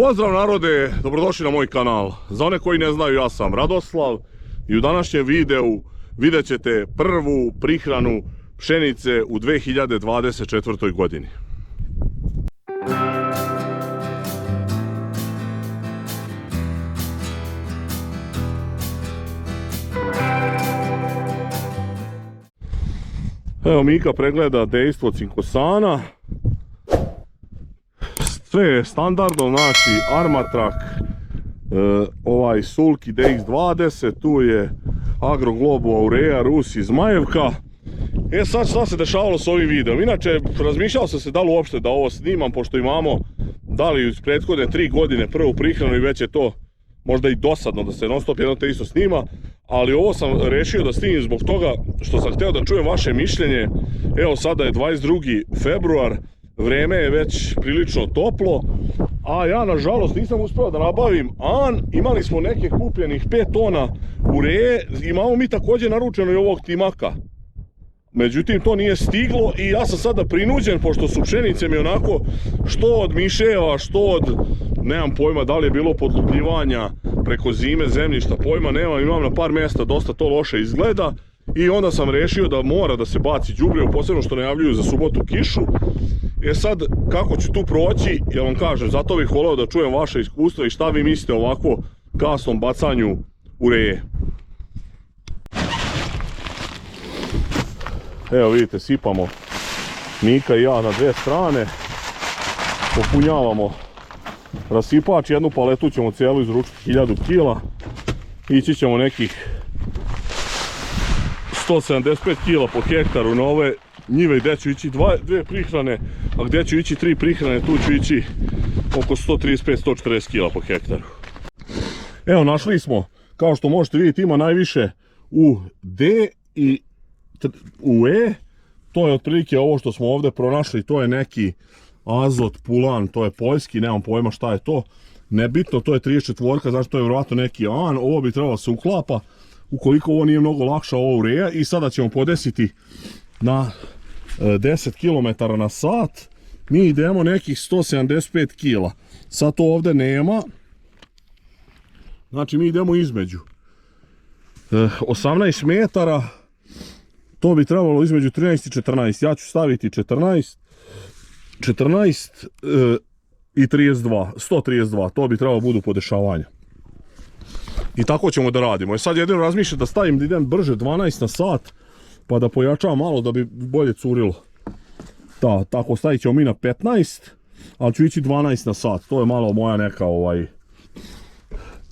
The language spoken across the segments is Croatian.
Pozdrav narode, dobrodošli na moj kanal. Za one koji ne znaju, ja sam Radoslav i u današnjem videu vidjet ćete prvu prihranu pšenice u 2024. godini. Evo Mika pregleda dejstvo cinkosana. Sve je standardno, znači Armatrak, ovaj Sulky DX20, tu je Agroglobo Aurea Rus iz Zmajevka. Sad šta se dešavalo s ovim videom? Inače, razmišljao sam se da li uopšte da ovo snimam, pošto imamo da li iz prethodne 3 godine prvu prihranu i već je to možda i dosadno da se non stop jedno te isto snima. Ali ovo sam rešio da snimim zbog toga što sam htio da čujem vaše mišljenje. Evo sada je 22. februar. Vreme je već prilično toplo, a ja nažalost nisam uspio da nabavim an. Imali smo neke kupljenih 5 tona ureje, imamo mi također naručeno i ovog timaka. Međutim, to nije stiglo i ja sam sada prinuđen, pošto su pšenice mi onako što od miševa, što od, nemam pojma da li je bilo podlubljivanja preko zime zemljišta, pojma nemam, imam na par mjesta dosta to loše izgleda. I onda sam rešio da mora da se baci đubrivo, posebno što najavljuju za subotu kišu. Sad, kako ću tu proći, ja vam kažem, zato bih voleo da čujem vaše iskustvo i šta vi mislite o ovako kasnom bacanju ureje. Evo vidite, sipamo Mika i ja na dvije strane, popunjavamo rasipač, jednu paletu ćemo cijelu izručiti 1000 kila, ići ćemo nekih 175 kila po hektaru na ove njive, gdje ću ići dvije prihrane, a gdje ću ići 3 prihrane, tu ću ići oko 135-140 kila po hektaru. Evo, našli smo, kao što možete vidjeti, ima najviše u D i u E. To je otprilike ovo što smo ovdje pronašli, to je neki azot pulan, to je poljski, nemam pojma šta je to. Nebitno, to je 34, znači to je vjerojatno neki an, ovo bi trebalo se uklapa. Ukoliko ovo nije mnogo lakša ovo ureja, i sada ćemo podesiti na 10 km na sat. Mi idemo nekih 175 kila. Sad to ovdje nema. Znači mi idemo između 18 metara. To bi trebalo između 13 i 14. Ja ću staviti 14 i 32. 132. To bi trebalo budu podešavanja. I tako ćemo da radimo. Sad jedino razmišljam da stavim da idem brže 12 na sat, pa da pojačavam malo da bi bolje curilo. Da, tako stavit ćemo mi na 15, ali ću ići 12 na sat. To je malo moja neka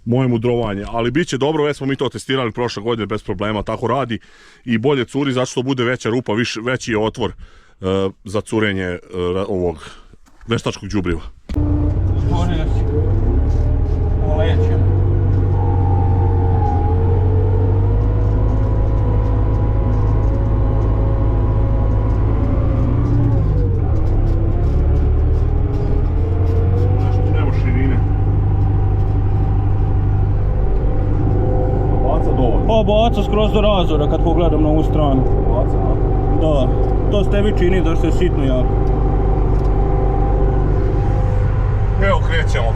moje mudrovanje. Ali bit će dobro, već smo mi to testirali prošle godine bez problema, tako radi i bolje curi, zato što bude veća rupa, veći je otvor za curenje ovog veštačkog đubriva. Baca skroz do razora kad pogledam na ovu stranu. Baca, a? Da, to s tebi čini da se sitno jako. Evo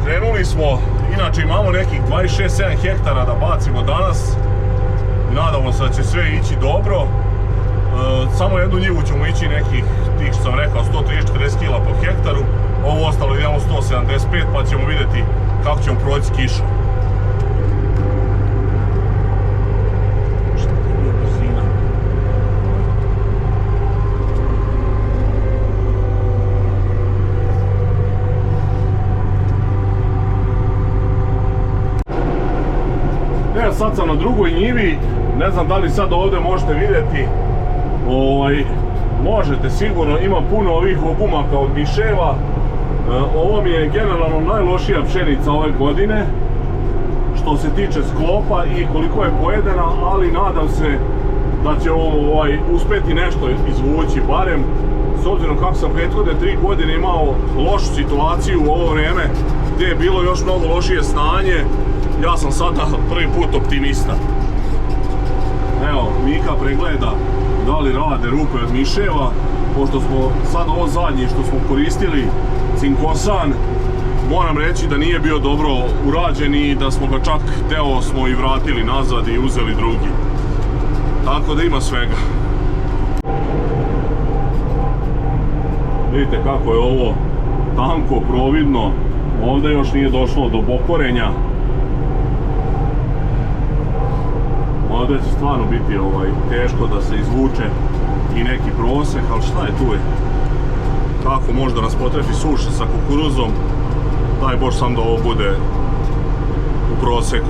krenuli smo, inače imamo nekih 26-7 hektara da bacimo danas. Nadamo se da će sve ići dobro. Samo jednu njivu ćemo ići nekih, tih što sam rekao, 130-40 kila po hektaru. Ovo ostalo idemo 175, pa ćemo vidjeti kako ćemo proći kišu. Sad sam na drugoj njivi, ne znam da li sad ovdje možete vidjeti, možete sigurno, ima puno ovih obumaka od miševa. Ovo mi je generalno najlošija pšenica ove godine, što se tiče sklopa i koliko je pojedena, ali nadam se da će uspjeti nešto izvući, barem s obzirom kako sam prethodne 3 godine imao lošu situaciju u ovo vrijeme, gdje je bilo još mnogo lošije stanje. Ja sam sada prvi put optimista. Evo, Mika pregleda da li rade rupe od miševa, pošto smo sad ovo zadnje što smo koristili cinkosan, moram reći da nije bio dobro urađen i da smo ga čak deo smo i vratili nazad i uzeli drugi. Tako da ima svega. Vidite kako je ovo tanko, providno. Ovdje još nije došlo do bokorenja. Ovdje će stvarno biti teško da se izvuče i neki prosek, ali šta je tu je? Kako možda nas potrefi suša sa kukuruzom, daj Bož sam da ovo bude u proseku.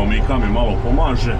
Mika mi malo pomaže.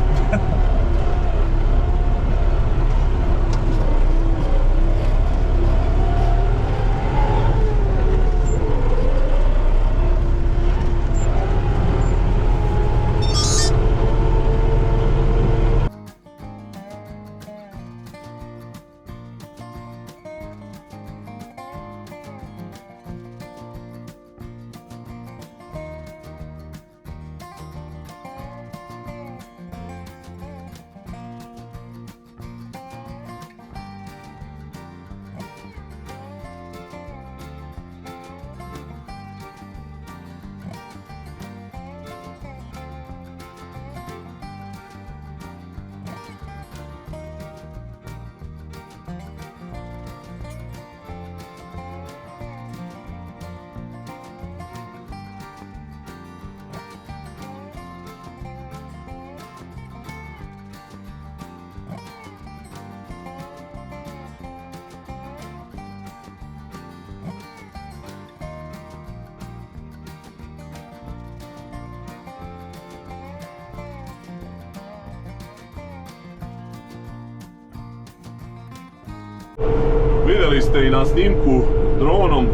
Vidjeli ste i na snimku dronom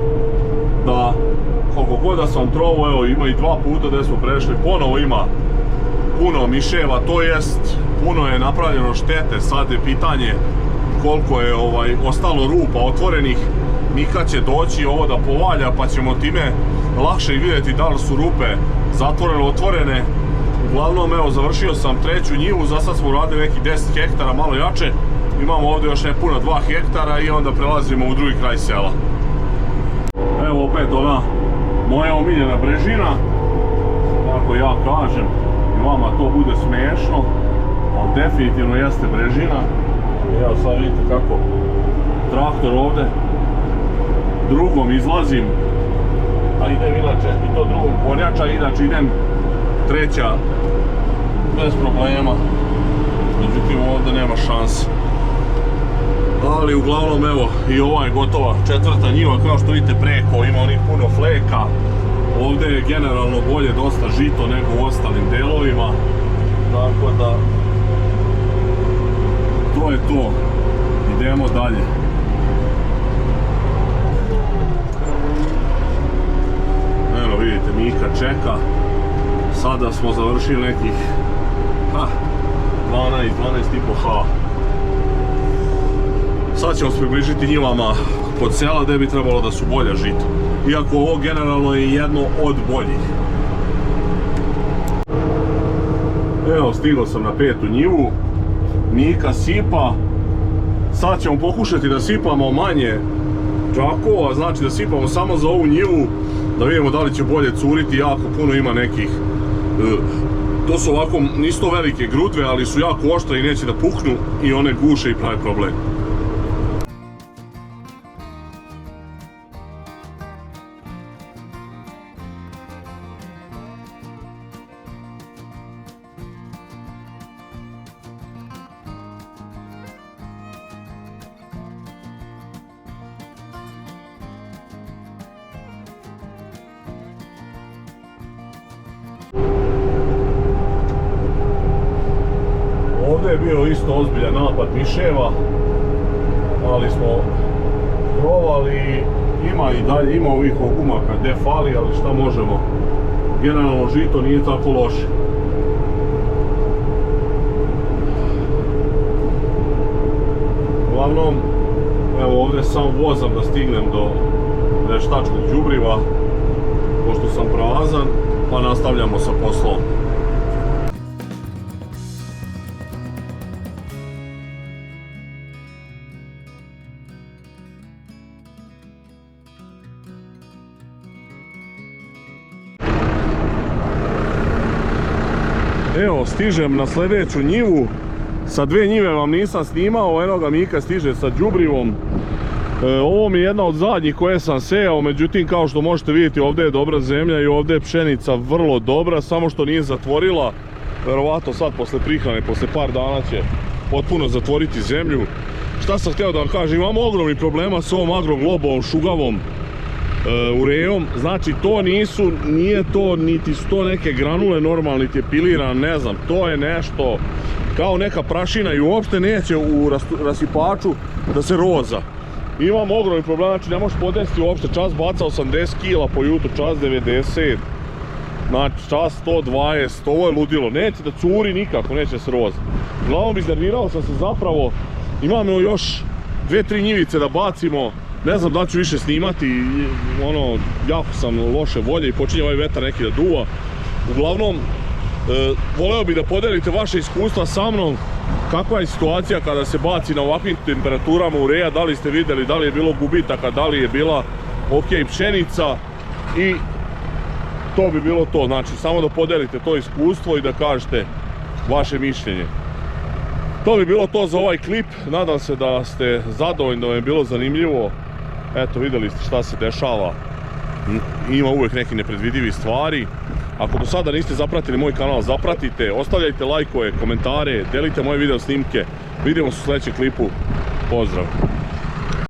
da koliko god da sam trovao, evo ima i dva puta gdje smo prešli, ponovo ima puno miševa, to jest puno je napravljeno štete. Sad je pitanje koliko je ostalo rupa otvorenih. Mika će doći ovo da povalja pa ćemo time lakše vidjeti da li su rupe zatvorene, otvorene. Uglavnom evo završio sam treću njivu, za sad smo uradili nekih 10 hektara malo jače. Imamo ovdje još nepuna 2 hektara i onda prelazimo u drugi kraj sela. Evo opet ona moja omiljena brežina, kako ja kažem, i vama to bude smiješno, ali definitivno jeste brežina. Evo sad vidite kako traktor ovdje drugom izlazim a idem inače i to drugom kornjača, inače idem treća bez problema, međutim ovdje nema šanse. Ali uglavnom evo i ova je gotova četvrta njiva, kao što vidite preko ima onih puno fleka. Ovdje je generalno bolje dosta žito nego u ostalim delovima, tako da to je to, idemo dalje. Evo vidite, Mika čeka, sada smo završili nekih 12,5 ha. Sad ćemo se približiti njivama kod sela gdje bi trebalo da su bolja žita. Iako ovo generalno je jedno od boljih. Evo, stigao sam na 5. njivu. Mika sipa. Sad ćemo pokušati da sipamo manje džakova, znači da sipamo samo za ovu njivu, da vidimo da li će bolje curiti. Jako puno ima nekih, to su ovako, nisu to velike grudve, ali su jako oštre i neće da puknu i one guše i prave problem. Ovdje je bio isto ozbiljan napad miševa, ali smo provali, ima i dalje, ima ovih umaka gdje fali, ali šta možemo, generalno žito nije tako loše. Uglavnom, evo ovdje sam vozam da stignem do veštačkog đubriva, pošto sam prazan, pa nastavljamo sa poslom. Evo, stižem na sljedeću njivu. Sa 2 njive vam nisam snimao, eno ga Mika stiže sa đubrivom. Ovo mi je jedna od zadnjih koje sam sejao, međutim kao što možete vidjeti ovdje je dobra zemlja i ovdje je pšenica vrlo dobra, samo što nije zatvorila. Verovatno sad posle prihrane, posle par dana će potpuno zatvoriti zemlju. Šta sam htio da vam kažem, imamo ogromni problema s ovom agroglobovom šugavom urejom, znači to nije to, niti su to neke granule normalne, niti je piliran, ne znam, to je nešto kao neka prašina i uopšte neće u rasipaču da se roza. Imam ogromni problem, znači ne možeš podesti uopšte, čas baca 80 kila po jutru, čas 90, znači čas 120, ovo je ludilo, neće da curi nikako, neće se roza. Uglavnom iznervirao sam se zapravo, imamo još 2-3 njivice da bacimo. Ne znam da ću više snimati, ono, jako sam loše volje i počinje ovaj vetar neki da duva. Uglavnom, voleo bih da podelite vaše iskustva sa mnom, kakva je situacija kada se baci na ovakvim temperaturama ureja, da li ste vidjeli, da li je bilo gubitaka, da li je bila ok pšenica i to bi bilo to. Znači, samo da podelite to iskustvo i da kažete vaše mišljenje. To bi bilo to za ovaj klip, nadam se da ste zadovoljni, da vam je bilo zanimljivo. Eto, vidjeli ste šta se dešava, ima uvijek neki nepredvidivi stvari. Ako do sada niste zapratili moj kanal, zapratite, ostavljajte lajkove, komentare, delite moje video snimke. Vidimo se u sljedećem klipu, pozdrav!